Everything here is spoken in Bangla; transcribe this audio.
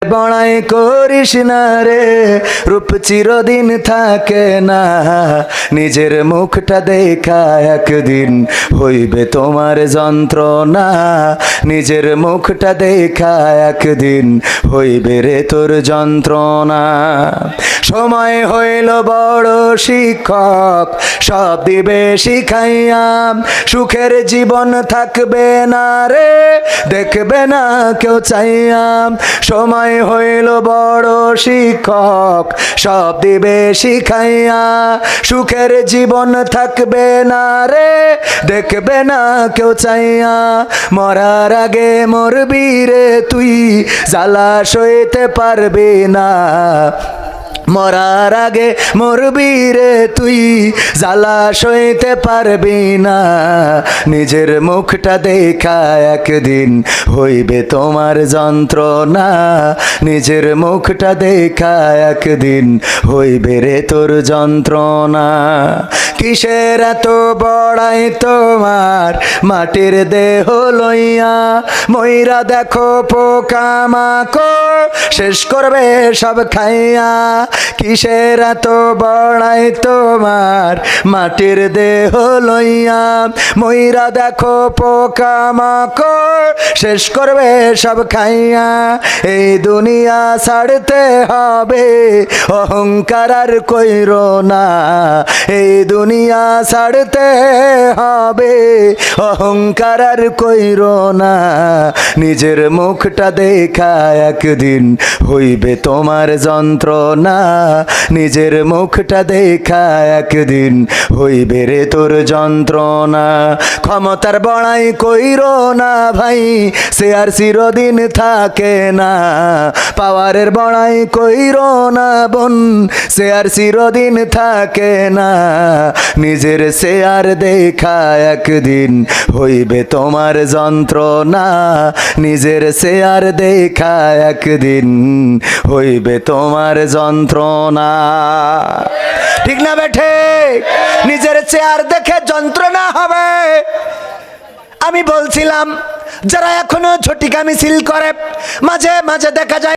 বড়াই করিস না রে, রূপ চিরদিন থাকে না। নিজের মুখটা দেখা একদিন হইবে তোমার যন্ত্রণা। নিজের মুখটা দেখা একদিন হইবে রে তোর যন্ত্রণা। সময় হইল বড় শিক্ষক, সব দিবে শিখাইয়া। সুখের জীবন থাকবে না রে, দেখবে না কেউ চাইয়া। সময় হইল বড় শিক্ষক, সব দিবে শিখাইয়া। সুখের জীবন থাকবে না রে, দেখবে না কেউ চাইয়া। মরার আগে মরবি রে তুই, জ্বালা সইতে পারবি না। মরার আগে মরবি রে তুই, জ্বালা সইতে পারবি না। নিজের মুখটা দেখা একদিন হইবে তোমার যন্ত্রণা। নিজের মুখটা দেখা একদিন হইবে রে তোর যন্ত্রণা। কিসের এত বড়াই তোমার মাটির দেহ লইয়া? ময়রা দেখো পোকামাকড় শেষ করবে সব খাইয়া। কিসের এত বড়াই তোমার মাটির দেহ লইয়া? ময়রা দেখো পোকামাকড় শেষ করবে সব খাইয়া। এই দুনিয়া ছাড়তে হবে, অহংকার আর কইরো না। এই দুনিয়া ছাড়তে হবে, অহংকার আর কইরো না। নিজের মুখটা দেখা একদিন হইবে তোমার যন্ত্রণা। নিজের মুখটা দেখা একদিন হইবে রে তোর যন্ত্রণা। ক্ষমতার বড়াই কইরো না ভাই, সে আর চিরদিন থাকে না। পাওয়ারের বড়াই কইরো না বোন, সে আর চিরদিন থাকে না। নিজের শেয়ার দেখা একদিন হইবে তোমার যন্ত্রণা। নিজের শেয়ার দেখা একদিন হইবে তোমার যন্ত্রণা। ঠিক না বেঠে? নিজের চেয়ার দেখে যন্ত্রণা হবে। আমি বলছিলাম যারা এখনো ঝটিকা মিছিল করে, মাঝে মাঝে দেখা যায়